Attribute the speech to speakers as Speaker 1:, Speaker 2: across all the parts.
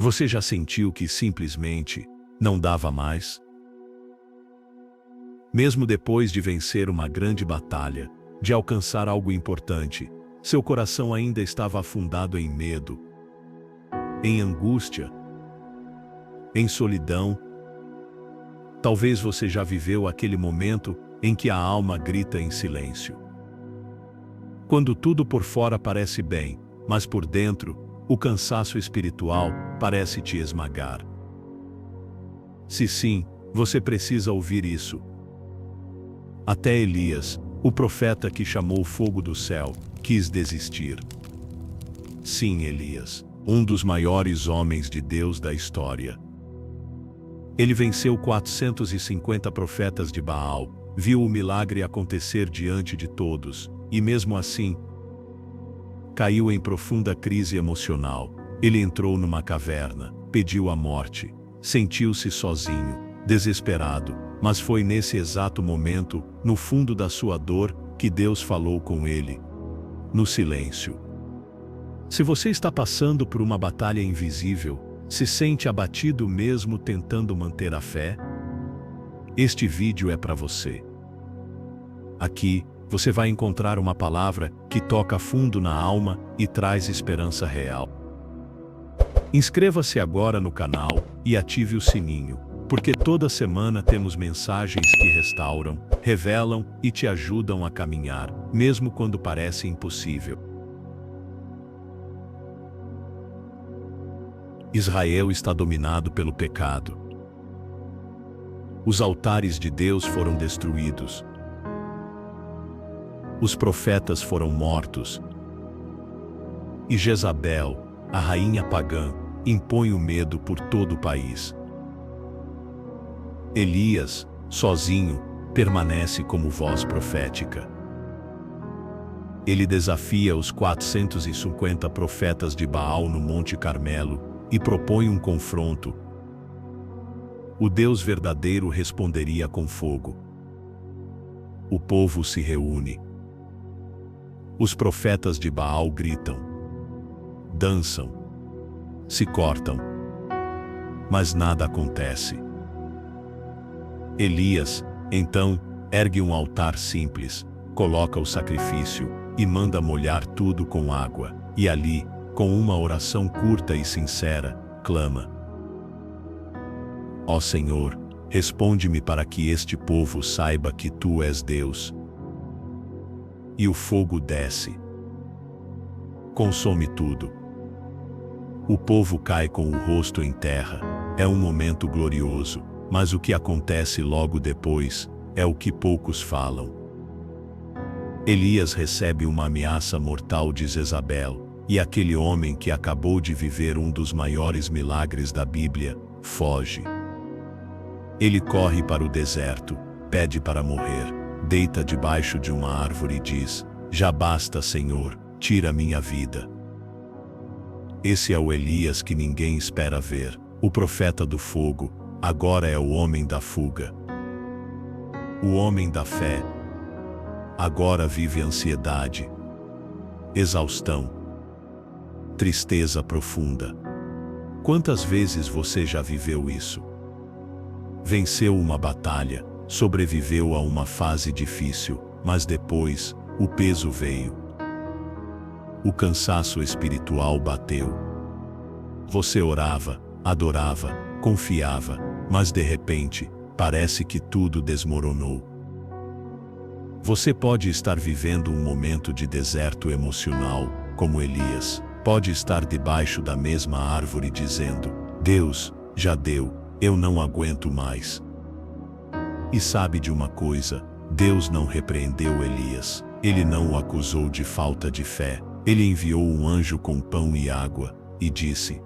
Speaker 1: Você já sentiu que simplesmente não dava mais? Mesmo depois de vencer uma grande batalha, de alcançar algo importante, seu coração ainda estava afundado em medo, em angústia, em solidão. Talvez você já viveu aquele momento em que a alma grita em silêncio. Quando tudo por fora parece bem, mas por dentro, o cansaço espiritual parece te esmagar. Se sim, você precisa ouvir isso. Até Elias, o profeta que chamou fogo do céu, quis desistir. Sim, Elias, um dos maiores homens de Deus da história. Ele venceu 450 profetas de Baal, viu o milagre acontecer diante de todos, e mesmo assim, caiu em profunda crise emocional. Ele entrou numa caverna, pediu a morte, sentiu-se sozinho, desesperado, mas foi nesse exato momento, no fundo da sua dor, que Deus falou com ele. No silêncio. Se você está passando por uma batalha invisível, se sente abatido mesmo tentando manter a fé, este vídeo é para você. Aqui, você vai encontrar uma palavra que toca fundo na alma e traz esperança real. Inscreva-se agora no canal e ative o sininho, porque toda semana temos mensagens que restauram, revelam e te ajudam a caminhar, mesmo quando parece impossível. Israel está dominado pelo pecado. Os altares de Deus foram destruídos. Os profetas foram mortos. E Jezabel, a rainha pagã, impõe o medo por todo o país. Elias, sozinho, permanece como voz profética. Ele desafia os 450 profetas de Baal no Monte Carmelo e propõe um confronto. O Deus verdadeiro responderia com fogo. O povo se reúne. Os profetas de Baal gritam, dançam, se cortam, mas nada acontece. Elias, então, ergue um altar simples, coloca o sacrifício e manda molhar tudo com água, e ali, com uma oração curta e sincera, clama: Ó Senhor, responde-me para que este povo saiba que Tu és Deus. E o fogo desce. Consome tudo. O povo cai com o rosto em terra. É um momento glorioso. Mas o que acontece logo depois é o que poucos falam. Elias recebe uma ameaça mortal de Jezabel, e aquele homem que acabou de viver um dos maiores milagres da Bíblia, foge. Ele corre para o deserto, pede para morrer, deita debaixo de uma árvore e diz: Já basta, Senhor, tira minha vida. Esse é o Elias que ninguém espera ver, o profeta do fogo. Agora é o homem da fuga. O homem da fé. Agora vive ansiedade, exaustão, tristeza profunda. Quantas vezes você já viveu isso? Venceu uma batalha, sobreviveu a uma fase difícil, mas depois, o peso veio. O cansaço espiritual bateu. Você orava, adorava, confiava, mas de repente, parece que tudo desmoronou. Você pode estar vivendo um momento de deserto emocional, como Elias. Pode estar debaixo da mesma árvore dizendo: Deus, já deu, eu não aguento mais. E sabe de uma coisa? Deus não repreendeu Elias. Ele não o acusou de falta de fé. Ele enviou um anjo com pão e água, e disse: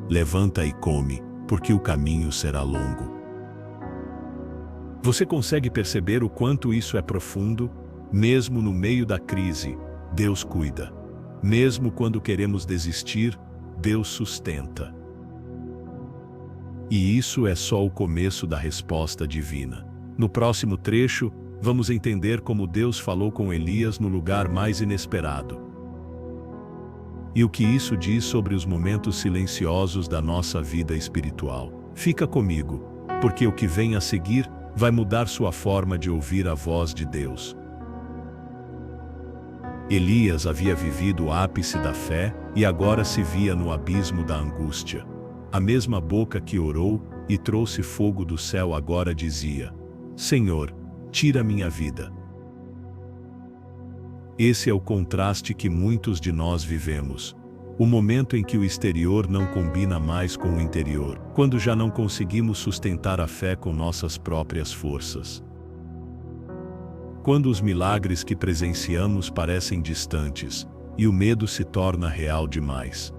Speaker 1: Levanta e come, porque o caminho será longo. Você consegue perceber o quanto isso é profundo? Mesmo no meio da crise, Deus cuida. Mesmo quando queremos desistir, Deus sustenta. E isso é só o começo da resposta divina. No próximo trecho, vamos entender como Deus falou com Elias no lugar mais inesperado. e o que isso diz sobre os momentos silenciosos da nossa vida espiritual. Fica comigo, porque o que vem a seguir vai mudar sua forma de ouvir a voz de Deus. Elias havia vivido o ápice da fé e agora se via no abismo da angústia. A mesma boca que orou e trouxe fogo do céu agora dizia: Senhor, tira minha vida. Esse é o contraste que muitos de nós vivemos. O momento em que o exterior não combina mais com o interior, quando já não conseguimos sustentar a fé com nossas próprias forças. Quando os milagres que presenciamos parecem distantes, e o medo se torna real demais.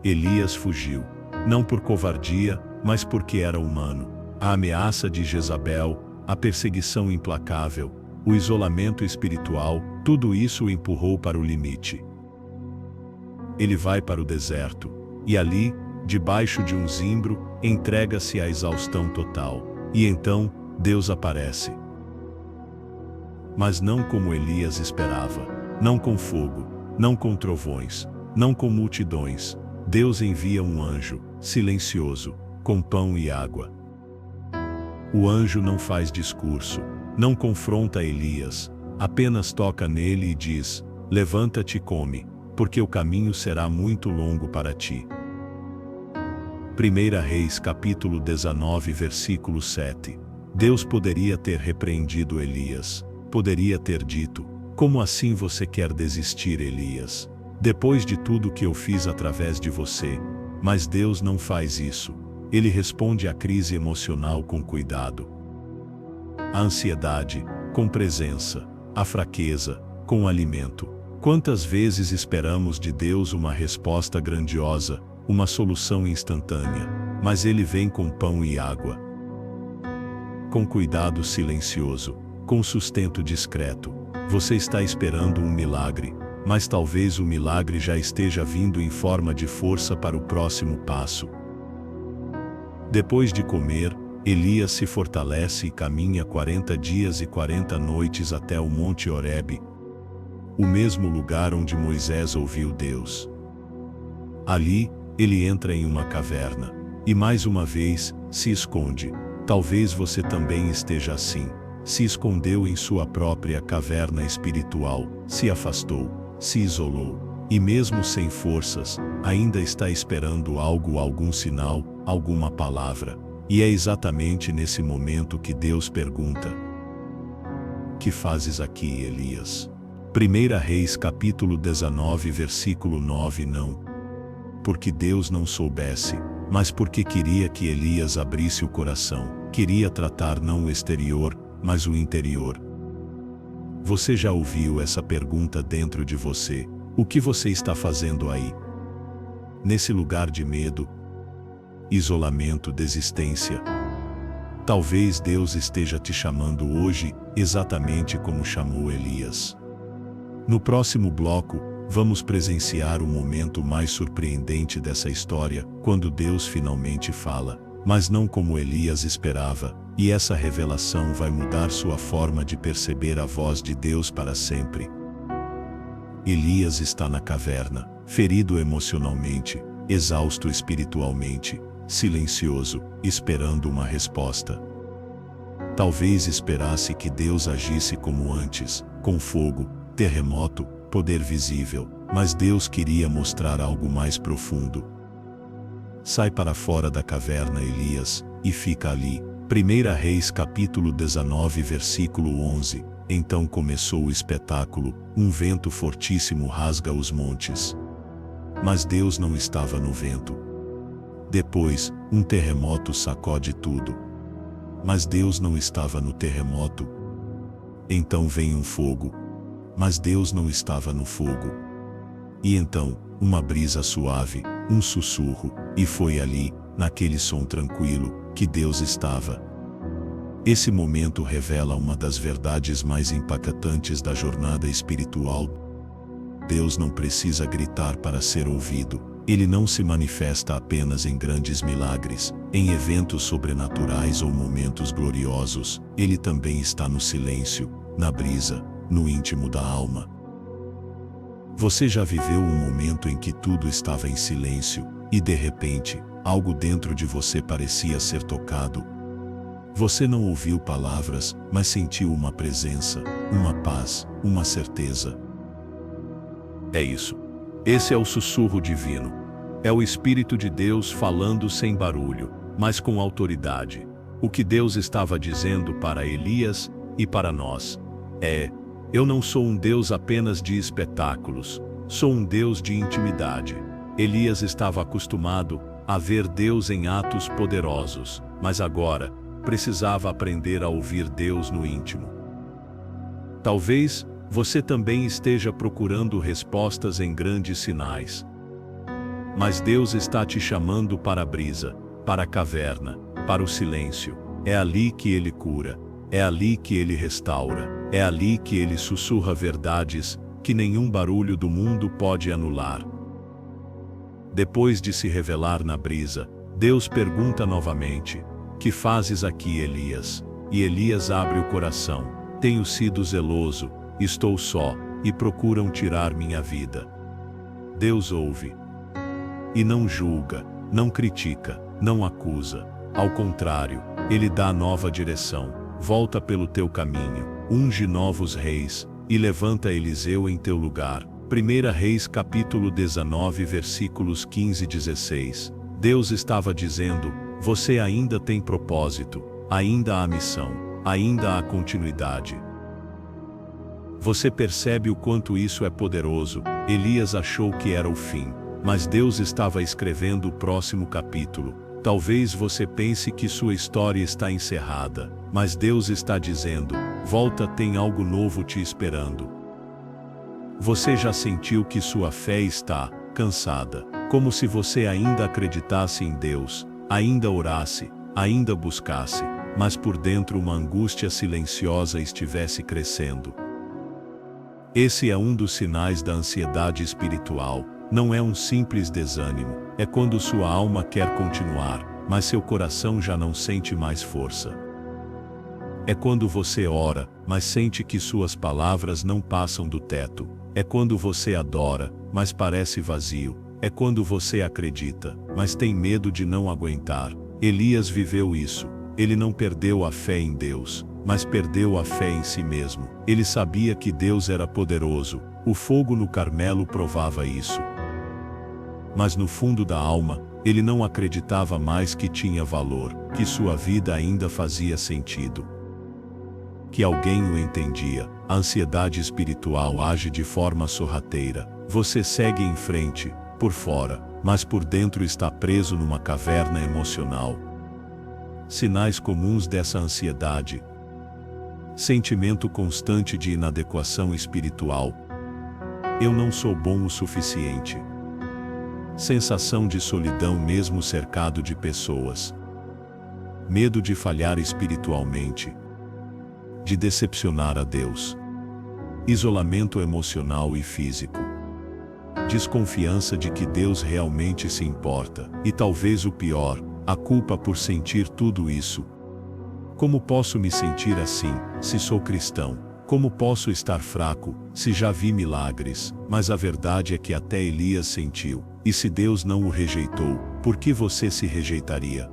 Speaker 1: Elias fugiu, não por covardia, mas porque era humano. A ameaça de Jezabel, a perseguição implacável, o isolamento espiritual, tudo isso o empurrou para o limite. Ele vai para o deserto, e ali, debaixo de um zimbro, entrega-se à exaustão total. E então, Deus aparece. Mas não como Elias esperava, não com fogo, não com trovões, não com multidões. Deus envia um anjo, silencioso, com pão e água. O anjo não faz discurso, não confronta Elias, apenas toca nele e diz: levanta-te e come, porque o caminho será muito longo para ti. 1 Reis capítulo 19 versículo 7. Deus poderia ter repreendido Elias, poderia ter dito: como assim você quer desistir, Elias? Depois de tudo que eu fiz através de você. Mas Deus não faz isso. Ele responde à crise emocional com cuidado. A ansiedade, com presença. A fraqueza, com alimento. Quantas vezes esperamos de Deus uma resposta grandiosa, uma solução instantânea, mas Ele vem com pão e água. Com cuidado silencioso, com sustento discreto. Você está esperando um milagre, mas talvez o milagre já esteja vindo em forma de força para o próximo passo. Depois de comer, Elias se fortalece e caminha 40 dias e 40 noites até o Monte Horebe, o mesmo lugar onde Moisés ouviu Deus. Ali, ele entra em uma caverna, e mais uma vez, se esconde. Talvez você também esteja assim. Se escondeu em sua própria caverna espiritual, se afastou, se isolou, e mesmo sem forças, ainda está esperando algo, algum sinal, alguma palavra. E é exatamente nesse momento que Deus pergunta: que fazes aqui, Elias? 1 Reis capítulo 19 versículo 9. Não porque Deus não soubesse, mas porque queria que Elias abrisse o coração, queria tratar não o exterior, mas o interior. Você já ouviu essa pergunta dentro de você? O que você está fazendo aí? Nesse lugar de medo, isolamento, desistência. Talvez Deus esteja te chamando hoje, exatamente como chamou Elias. No próximo bloco, vamos presenciar o momento mais surpreendente dessa história, quando Deus finalmente fala, mas não como Elias esperava, e essa revelação vai mudar sua forma de perceber a voz de Deus para sempre. Elias está na caverna, ferido emocionalmente, exausto espiritualmente, silencioso, esperando uma resposta. Talvez esperasse que Deus agisse como antes, com fogo, terremoto, poder visível, mas Deus queria mostrar algo mais profundo. Sai para fora da caverna, Elias, e fica ali. 1 Reis capítulo 19 versículo 11. Então começou o espetáculo, um vento fortíssimo rasga os montes. Mas Deus não estava no vento. Depois, um terremoto sacode tudo. Mas Deus não estava no terremoto. Então vem um fogo. Mas Deus não estava no fogo. E então, uma brisa suave, um sussurro, e foi ali, naquele som tranquilo, que Deus estava. Esse momento revela uma das verdades mais impactantes da jornada espiritual. Deus não precisa gritar para ser ouvido. Ele não se manifesta apenas em grandes milagres, em eventos sobrenaturais ou momentos gloriosos. Ele também está no silêncio, na brisa, no íntimo da alma. Você já viveu um momento em que tudo estava em silêncio e, de repente, algo dentro de você parecia ser tocado? Você não ouviu palavras, mas sentiu uma presença, uma paz, uma certeza. É isso. Esse é o sussurro divino. É o Espírito de Deus falando sem barulho, mas com autoridade. O que Deus estava dizendo para Elias e para nós é: eu não sou um Deus apenas de espetáculos, sou um Deus de intimidade. Elias estava acostumado a ver Deus em atos poderosos, mas agora precisava aprender a ouvir Deus no íntimo. Talvez você também esteja procurando respostas em grandes sinais. Mas Deus está te chamando para a brisa, para a caverna, para o silêncio. É ali que Ele cura, é ali que Ele restaura, é ali que Ele sussurra verdades que nenhum barulho do mundo pode anular. Depois de se revelar na brisa, Deus pergunta novamente: que fazes aqui, Elias? E Elias abre o coração: tenho sido zeloso, estou só, e procuram tirar minha vida. Deus ouve. E não julga, não critica, não acusa. Ao contrário, Ele dá nova direção. Volta pelo teu caminho, unge novos reis, e levanta Eliseu em teu lugar. 1 Reis capítulo 19 versículos 15 e 16. Deus estava dizendo: você ainda tem propósito, ainda há missão, ainda há continuidade. Você percebe o quanto isso é poderoso? Elias achou que era o fim, mas Deus estava escrevendo o próximo capítulo. Talvez você pense que sua história está encerrada, mas Deus está dizendo: volta, tem algo novo te esperando. Você já sentiu que sua fé está cansada, como se você ainda acreditasse em Deus, ainda orasse, ainda buscasse, mas por dentro uma angústia silenciosa estivesse crescendo? Esse é um dos sinais da ansiedade espiritual. Não é um simples desânimo, é quando sua alma quer continuar, mas seu coração já não sente mais força. É quando você ora, mas sente que suas palavras não passam do teto. É quando você adora, mas parece vazio. É quando você acredita, mas tem medo de não aguentar. Elias viveu isso. Ele não perdeu a fé em Deus, mas perdeu a fé em si mesmo. Ele sabia que Deus era poderoso. O fogo no Carmelo provava isso. Mas no fundo da alma, ele não acreditava mais que tinha valor, que sua vida ainda fazia sentido, que alguém o entendia. A ansiedade espiritual age de forma sorrateira. Você segue em frente, por fora, mas por dentro está preso numa caverna emocional. Sinais comuns dessa ansiedade: sentimento constante de inadequação espiritual. Eu não sou bom o suficiente. Sensação de solidão mesmo cercado de pessoas. Medo de falhar espiritualmente, de decepcionar a Deus. Isolamento emocional e físico. Desconfiança de que Deus realmente se importa. E talvez o pior, a culpa por sentir tudo isso. Como posso me sentir assim, se sou cristão? Como posso estar fraco, se já vi milagres? Mas a verdade é que até Elias sentiu. E se Deus não o rejeitou, por que você se rejeitaria?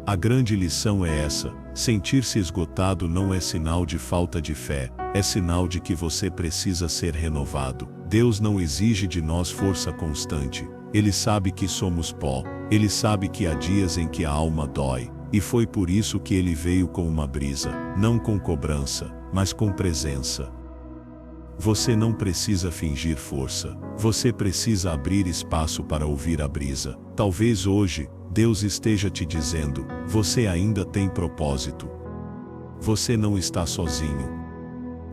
Speaker 1: A grande lição é essa: sentir-se esgotado não é sinal de falta de fé, é sinal de que você precisa ser renovado. Deus não exige de nós força constante. Ele sabe que somos pó, Ele sabe que há dias em que a alma dói, e foi por isso que Ele veio com uma brisa, não com cobrança, mas com presença. Você não precisa fingir força, você precisa abrir espaço para ouvir a brisa. Talvez hoje, Deus esteja te dizendo: você ainda tem propósito. Você não está sozinho.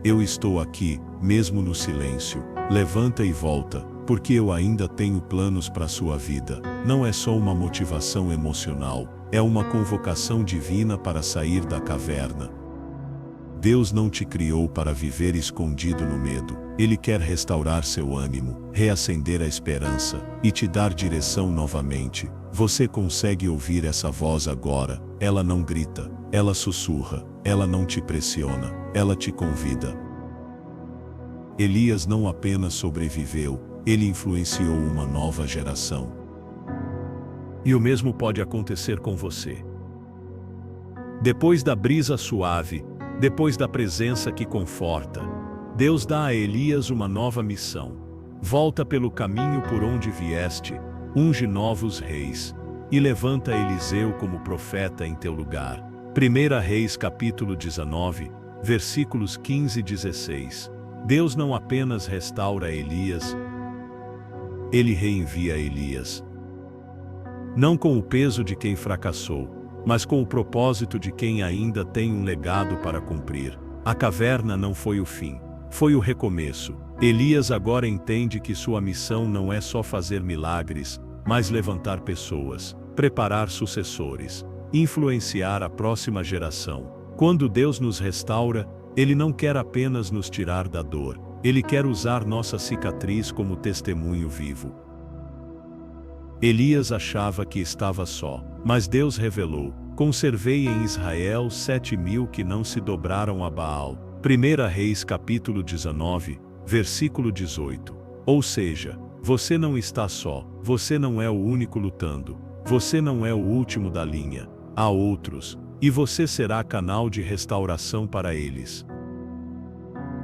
Speaker 1: Eu estou aqui, mesmo no silêncio. Levanta e volta, porque eu ainda tenho planos para sua vida. Não é só uma motivação emocional, é uma convocação divina para sair da caverna. Deus não te criou para viver escondido no medo. Ele quer restaurar seu ânimo, reacender a esperança e te dar direção novamente. Você consegue ouvir essa voz agora? Ela não grita, ela sussurra, ela não te pressiona, ela te convida. Elias não apenas sobreviveu, ele influenciou uma nova geração. E o mesmo pode acontecer com você. Depois da brisa suave, depois da presença que conforta, Deus dá a Elias uma nova missão. Volta pelo caminho por onde vieste, unge novos reis, e levanta Eliseu como profeta em teu lugar. 1 Reis capítulo 19, versículos 15 e 16. Deus não apenas restaura Elias, ele reenvia Elias. Não com o peso de quem fracassou, mas com o propósito de quem ainda tem um legado para cumprir. A caverna não foi o fim, foi o recomeço. Elias agora entende que sua missão não é só fazer milagres, mas levantar pessoas, preparar sucessores, influenciar a próxima geração. Quando Deus nos restaura, Ele não quer apenas nos tirar da dor, Ele quer usar nossa cicatriz como testemunho vivo. Elias achava que estava só, mas Deus revelou: conservei em Israel 7.000 que não se dobraram a Baal. 1 Reis capítulo 19, versículo 18. Ou seja, você não está só, você não é o único lutando, você não é o último da linha, há outros, e você será canal de restauração para eles.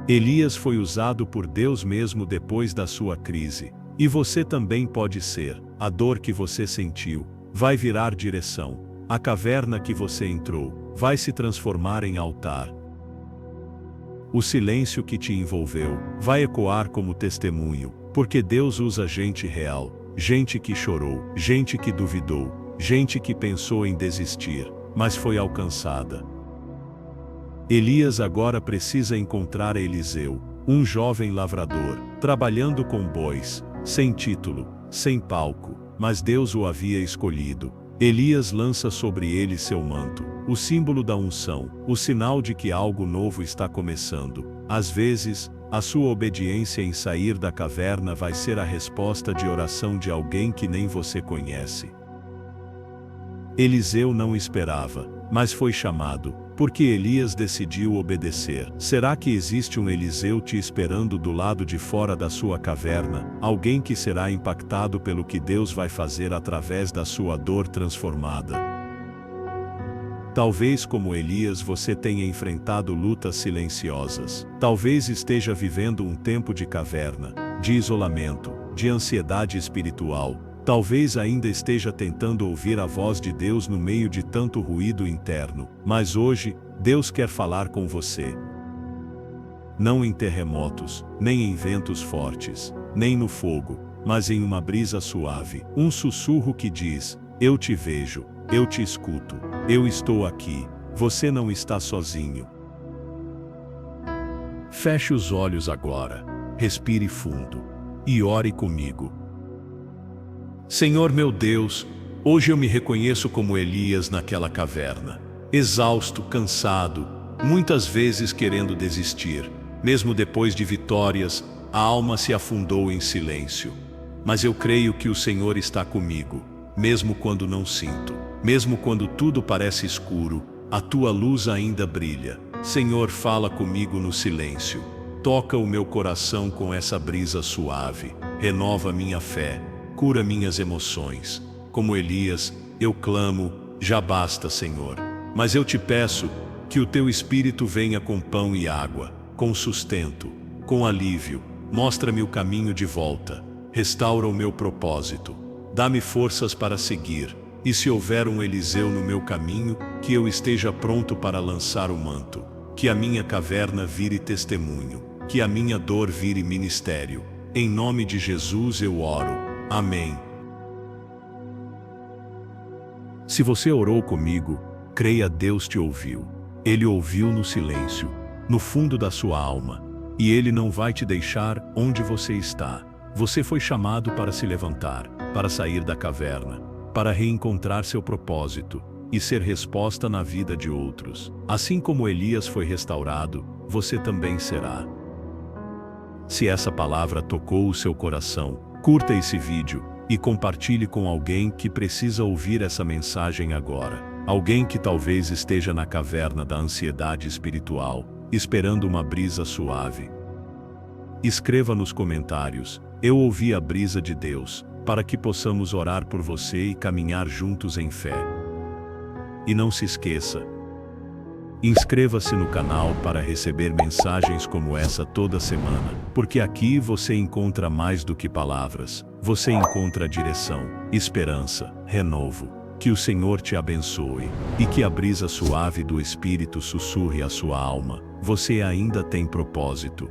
Speaker 1: Elias foi usado por Deus mesmo depois da sua crise, e você também pode ser. A dor que você sentiu vai virar direção, a caverna que você entrou vai se transformar em altar. O silêncio que te envolveu vai ecoar como testemunho, porque Deus usa gente real, gente que chorou, gente que duvidou, gente que pensou em desistir, mas foi alcançada. Elias agora precisa encontrar Eliseu, um jovem lavrador, trabalhando com bois, sem título, sem palco, mas Deus o havia escolhido. Elias lança sobre ele seu manto, o símbolo da unção, o sinal de que algo novo está começando. Às vezes, a sua obediência em sair da caverna vai ser a resposta de oração de alguém que nem você conhece. Eliseu não esperava, mas foi chamado, porque Elias decidiu obedecer. Será que existe um Eliseu te esperando do lado de fora da sua caverna, alguém que será impactado pelo que Deus vai fazer através da sua dor transformada? Talvez como Elias você tenha enfrentado lutas silenciosas. Talvez esteja vivendo um tempo de caverna, de isolamento, de ansiedade espiritual. Talvez ainda esteja tentando ouvir a voz de Deus no meio de tanto ruído interno, mas hoje, Deus quer falar com você. Não em terremotos, nem em ventos fortes, nem no fogo, mas em uma brisa suave, um sussurro que diz: eu te vejo, eu te escuto, eu estou aqui, você não está sozinho. Feche os olhos agora, respire fundo, e ore comigo. Senhor meu Deus, hoje eu me reconheço como Elias naquela caverna, exausto, cansado, muitas vezes querendo desistir. Mesmo depois de vitórias, a alma se afundou em silêncio. Mas eu creio que o Senhor está comigo, mesmo quando não sinto, mesmo quando tudo parece escuro, a tua luz ainda brilha. Senhor, fala comigo no silêncio, toca o meu coração com essa brisa suave, renova minha fé, cura minhas emoções. Como Elias, eu clamo: já basta, Senhor. Mas eu te peço que o teu Espírito venha com pão e água, com sustento, com alívio. Mostra-me o caminho de volta, restaura o meu propósito, dá-me forças para seguir, e se houver um Eliseu no meu caminho, que eu esteja pronto para lançar o manto, que a minha caverna vire testemunho, que a minha dor vire ministério. Em nome de Jesus eu oro. Amém. Se você orou comigo, creia, Deus te ouviu. Ele ouviu no silêncio, no fundo da sua alma, e Ele não vai te deixar onde você está. Você foi chamado para se levantar, para sair da caverna, para reencontrar seu propósito e ser resposta na vida de outros. Assim como Elias foi restaurado, você também será. Se essa palavra tocou o seu coração, curta esse vídeo e compartilhe com alguém que precisa ouvir essa mensagem agora. Alguém que talvez esteja na caverna da ansiedade espiritual, esperando uma brisa suave. Escreva nos comentários: eu ouvi a brisa de Deus, para que possamos orar por você e caminhar juntos em fé. E não se esqueça, inscreva-se no canal para receber mensagens como essa toda semana, porque aqui você encontra mais do que palavras, você encontra direção, esperança, renovo. Que o Senhor te abençoe, e que a brisa suave do Espírito sussurre a sua alma: você ainda tem propósito.